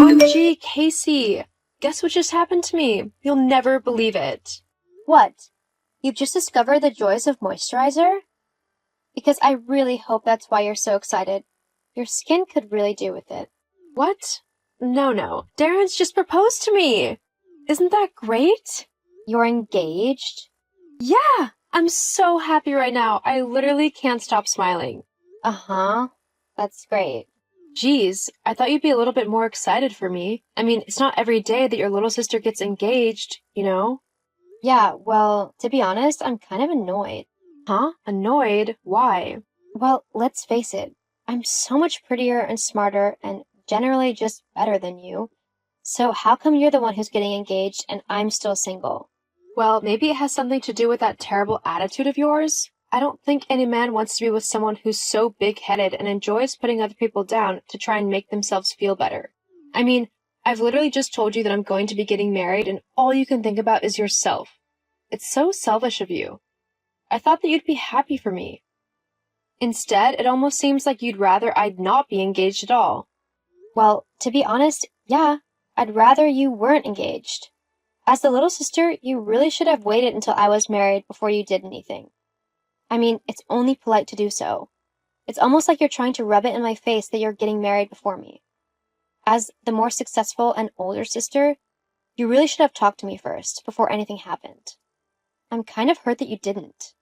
OMG, Casey! Guess what just happened to me? You'll never believe it. What? You've just discovered the joys of moisturizer? Because I really hope that's why you're so excited. Your skin could really do with it. What? No. Darren's just proposed to me! Isn't that great? You're engaged? Yeah! I'm so happy right now. I literally can't stop smiling. Uh-huh. That's great. Geez, I thought you'd be a little bit more excited for me. I mean, it's not every day that your little sister gets engaged, you know? Yeah, well, to be honest, I'm kind of annoyed. Huh? Annoyed? Why? Well, let's face it. I'm so much prettier and smarter and generally just better than you. So how come you're the one who's getting engaged and I'm still single? Well, maybe it has something to do with that terrible attitude of yours. I don't think any man wants to be with someone who's so big-headed and enjoys putting other people down to try and make themselves feel better. I mean, I've literally just told you that I'm going to be getting married and all you can think about is yourself. It's so selfish of you. I thought that you'd be happy for me. Instead, it almost seems like you'd rather I'd not be engaged at all. Well, to be honest, yeah, I'd rather you weren't engaged. As the little sister, you really should have waited until I was married before you did anything. I mean, it's only polite to do so. It's almost like you're trying to rub it in my face that you're getting married before me. As the more successful and older sister, you really should have talked to me first, before anything happened. I'm kind of hurt that you didn't.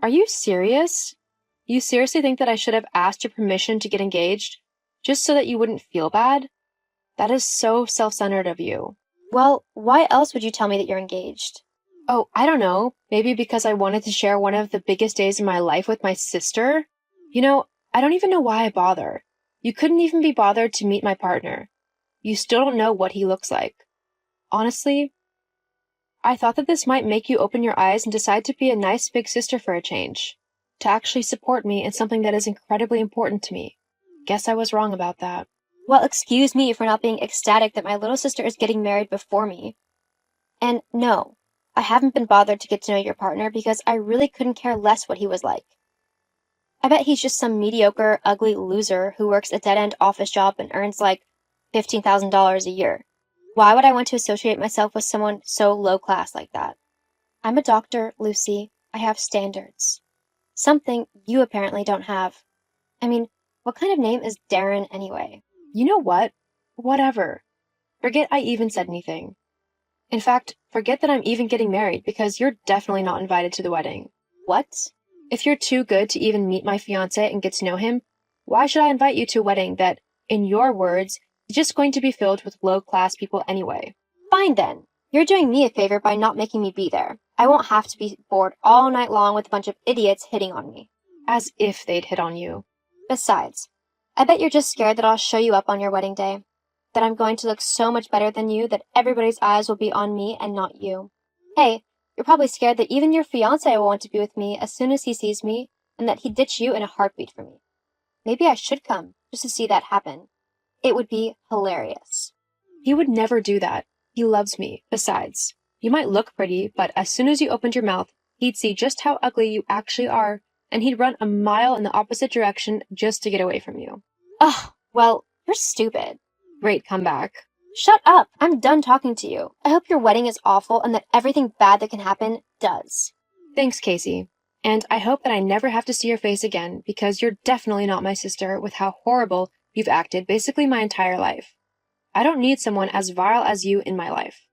Are you serious? You seriously think that I should have asked your permission to get engaged, just so that you wouldn't feel bad? That is so self-centered of you. Well, why else would you tell me that you're engaged? Oh, I don't know. Maybe because I wanted to share one of the biggest days in my life with my sister? You know, I don't even know why I bother. You couldn't even be bothered to meet my partner. You still don't know what he looks like. Honestly, I thought that this might make you open your eyes and decide to be a nice big sister for a change. To actually support me in something that is incredibly important to me. Guess I was wrong about that. Well, excuse me for not being ecstatic that my little sister is getting married before me. And no, I haven't been bothered to get to know your partner because I really couldn't care less what he was like. I bet he's just some mediocre, ugly loser who works a dead-end office job and earns like $15,000 a year. Why would I want to associate myself with someone so low-class like that? I'm a doctor, Lucy. I have standards. Something you apparently don't have. I mean, what kind of name is Darren anyway? You know what? Whatever. Forget I even said anything. In fact, forget that I'm even getting married because you're definitely not invited to the wedding. What? If you're too good to even meet my fiancé and get to know him, why should I invite you to a wedding that, in your words, is just going to be filled with low-class people anyway? Fine then. You're doing me a favor by not making me be there. I won't have to be bored all night long with a bunch of idiots hitting on me. As if they'd hit on you. Besides, I bet you're just scared that I'll show you up on your wedding day. That I'm going to look so much better than you that everybody's eyes will be on me and not you. Hey, you're probably scared that even your fiancé will want to be with me as soon as he sees me and that he'd ditch you in a heartbeat for me. Maybe I should come just to see that happen. It would be hilarious. He would never do that. He loves me. Besides, you might look pretty, but as soon as you opened your mouth, he'd see just how ugly you actually are, and he'd run a mile in the opposite direction just to get away from you. Ugh, well, you're stupid. Great comeback. Shut up! I'm done talking to you. I hope your wedding is awful and that everything bad that can happen does. Thanks, Casey. And I hope that I never have to see your face again, because you're definitely not my sister with how horrible you've acted basically my entire life. I don't need someone as vile as you in my life.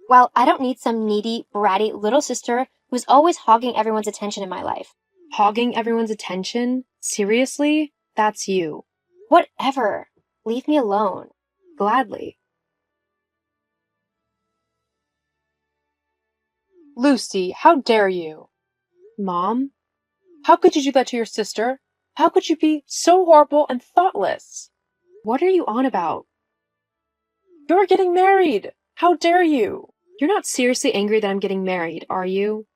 Well, I don't need some needy, bratty little sister who's always hogging everyone's attention in my life. Hogging everyone's attention? Seriously? That's you. Whatever. Leave me alone. Gladly. Lucy, how dare you? Mom? How could you do that to your sister? How could you be so horrible and thoughtless? What are you on about? You're getting married! How dare you? You're not seriously angry that I'm getting married, are you?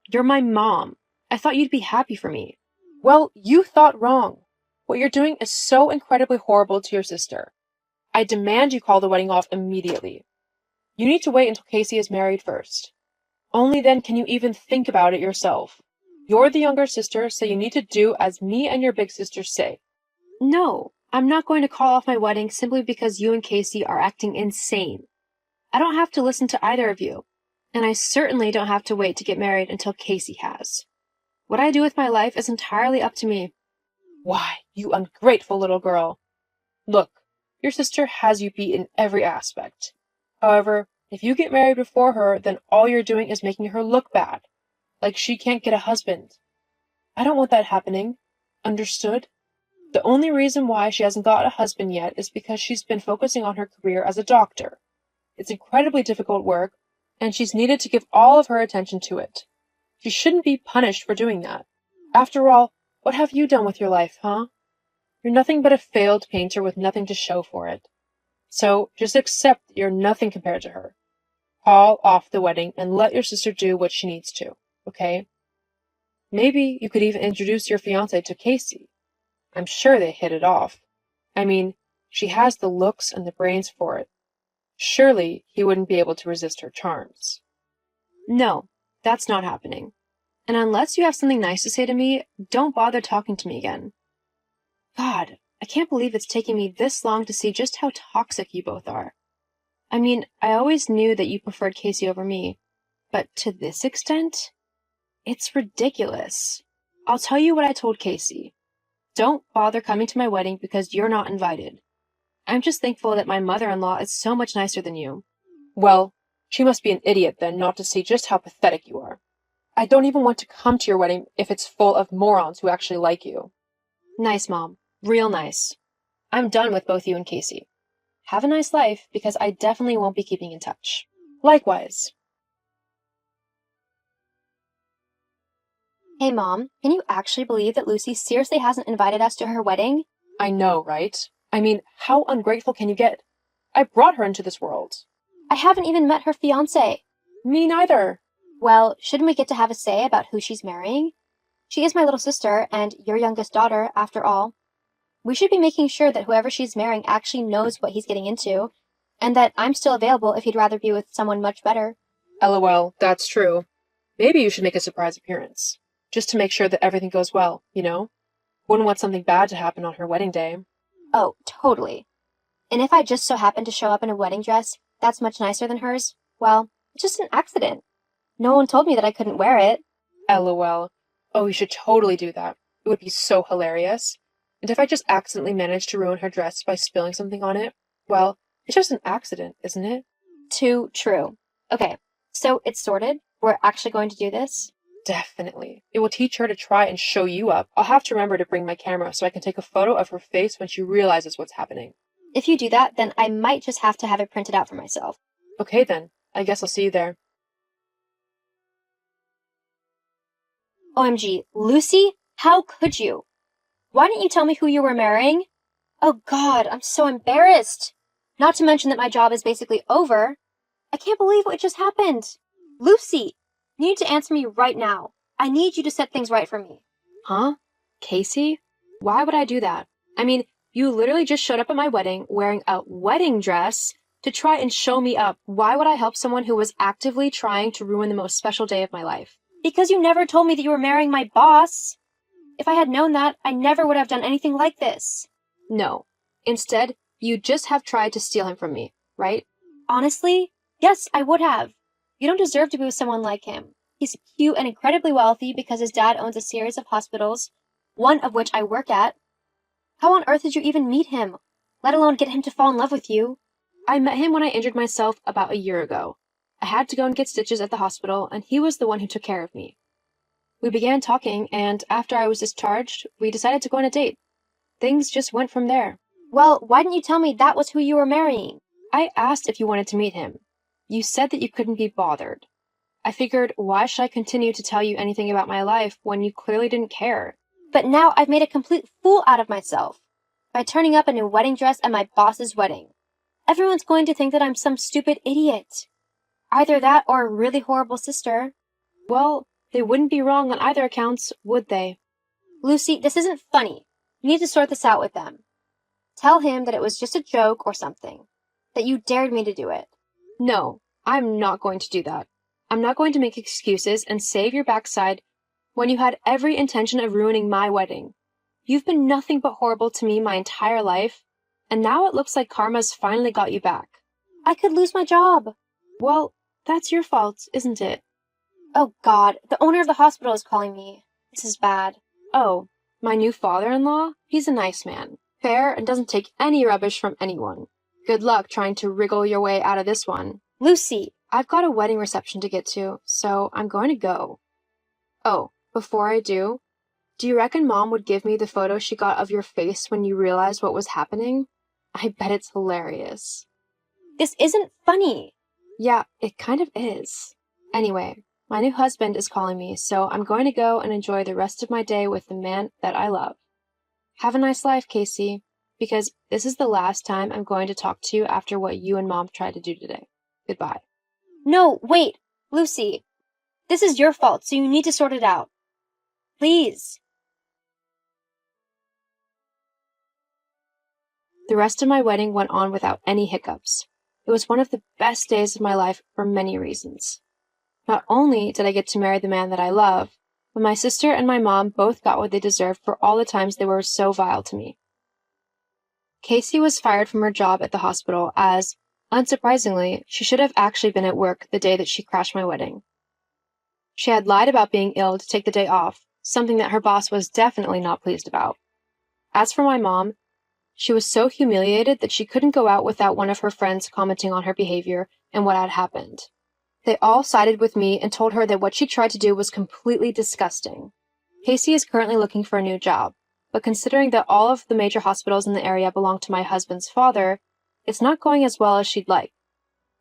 You're my mom. I thought you'd be happy for me. Well, you thought wrong. What you're doing is so incredibly horrible to your sister. I demand you call the wedding off immediately. You need to wait until Casey is married first. Only then can you even think about it yourself. You're the younger sister, so you need to do as me and your big sister say. No, I'm not going to call off my wedding simply because you and Casey are acting insane. I don't have to listen to either of you, and I certainly don't have to wait to get married until Casey has. What I do with my life is entirely up to me. Why, you ungrateful little girl. Look, your sister has you beat in every aspect. However, if you get married before her, then all you're doing is making her look bad, like she can't get a husband. I don't want that happening. Understood? The only reason why she hasn't got a husband yet is because she's been focusing on her career as a doctor. It's incredibly difficult work, and she's needed to give all of her attention to it. She shouldn't be punished for doing that. After all, what have you done with your life, huh? You're nothing but a failed painter with nothing to show for it. So just accept that you're nothing compared to her. Call off the wedding and let your sister do what she needs to, okay? Maybe you could even introduce your fiancé to Casey. I'm sure they hit it off. I mean, she has the looks and the brains for it. Surely he wouldn't be able to resist her charms. No, that's not happening. And unless you have something nice to say to me, don't bother talking to me again. God, I can't believe it's taken me this long to see just how toxic you both are. I mean, I always knew that you preferred Casey over me, but to this extent? It's ridiculous. I'll tell you what I told Casey. Don't bother coming to my wedding because you're not invited. I'm just thankful that my mother-in-law is so much nicer than you. Well, she must be an idiot then not to see just how pathetic you are. I don't even want to come to your wedding if it's full of morons who actually like you. Nice, Mom. Real nice. I'm done with both you and Casey. Have a nice life, because I definitely won't be keeping in touch. Likewise. Hey, Mom, can you actually believe that Lucy seriously hasn't invited us to her wedding? I know, right? I mean, how ungrateful can you get? I brought her into this world. I haven't even met her fiancé. Me neither. Well, shouldn't we get to have a say about who she's marrying? She is my little sister and your youngest daughter, after all. We should be making sure that whoever she's marrying actually knows what he's getting into, and that I'm still available if he'd rather be with someone much better. LOL, that's true. Maybe you should make a surprise appearance, just to make sure that everything goes well, you know? Wouldn't want something bad to happen on her wedding day. Oh, totally. And if I just so happen to show up in a wedding dress that's much nicer than hers, well, it's just an accident. No one told me that I couldn't wear it. LOL. Oh, you should totally do that. It would be so hilarious. And if I just accidentally managed to ruin her dress by spilling something on it, well, it's just an accident, isn't it? Too true. Okay, so it's sorted. We're actually going to do this? Definitely. It will teach her to try and show you up. I'll have to remember to bring my camera so I can take a photo of her face when she realizes what's happening. If you do that, then I might just have to have it printed out for myself. Okay then. I guess I'll see you there. OMG, Lucy? How could you? Why didn't you tell me who you were marrying? Oh God, I'm so embarrassed. Not to mention that my job is basically over. I can't believe what just happened. Lucy, you need to answer me right now. I need you to set things right for me. Huh? Casey? Why would I do that? I mean, you literally just showed up at my wedding wearing a wedding dress to try and show me up. Why would I help someone who was actively trying to ruin the most special day of my life? Because you never told me that you were marrying my boss. If I had known that, I never would have done anything like this. No. Instead, you just have tried to steal him from me, right? Honestly, yes, I would have. You don't deserve to be with someone like him. He's cute and incredibly wealthy because his dad owns a series of hospitals, one of which I work at. How on earth did you even meet him, let alone get him to fall in love with you? I met him when I injured myself about a year ago. I had to go and get stitches at the hospital, and he was the one who took care of me. We began talking, and after I was discharged, we decided to go on a date. Things just went from there. Well, why didn't you tell me that was who you were marrying? I asked if you wanted to meet him. You said that you couldn't be bothered. I figured, why should I continue to tell you anything about my life when you clearly didn't care? But now I've made a complete fool out of myself by turning up in a wedding dress at my boss's wedding. Everyone's going to think that I'm some stupid idiot. Either that or a really horrible sister. Well, they wouldn't be wrong on either accounts, would they? Lucy, this isn't funny. You need to sort this out with them. Tell him that it was just a joke or something. That you dared me to do it. No, I'm not going to do that. I'm not going to make excuses and save your backside when you had every intention of ruining my wedding. You've been nothing but horrible to me my entire life, and now it looks like karma's finally got you back. I could lose my job. Well, that's your fault, isn't it? Oh God, the owner of the hospital is calling me. This is bad. Oh, my new father-in-law? He's a nice man, fair, and doesn't take any rubbish from anyone. Good luck trying to wriggle your way out of this one. Lucy! I've got a wedding reception to get to, so I'm going to go. Oh, before I do you reckon Mom would give me the photo she got of your face when you realized what was happening? I bet it's hilarious. This isn't funny. Yeah, it kind of is. Anyway, my new husband is calling me, so I'm going to go and enjoy the rest of my day with the man that I love. Have a nice life, Casey, because this is the last time I'm going to talk to you after what you and Mom tried to do today. Goodbye. No, wait, Lucy. This is your fault, so you need to sort it out. Please. The rest of my wedding went on without any hiccups. It was one of the best days of my life for many reasons. Not only did I get to marry the man that I love, but my sister and my mom both got what they deserved for all the times they were so vile to me. Casey was fired from her job at the hospital as, unsurprisingly, she should have actually been at work the day that she crashed my wedding. She had lied about being ill to take the day off, something that her boss was definitely not pleased about. As for my mom, she was so humiliated that she couldn't go out without one of her friends commenting on her behavior and what had happened. They all sided with me and told her that what she tried to do was completely disgusting. Casey is currently looking for a new job, but considering that all of the major hospitals in the area belong to my husband's father, it's not going as well as she'd like.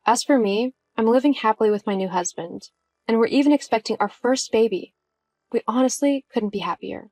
As for me, I'm living happily with my new husband, and we're even expecting our first baby. We honestly couldn't be happier.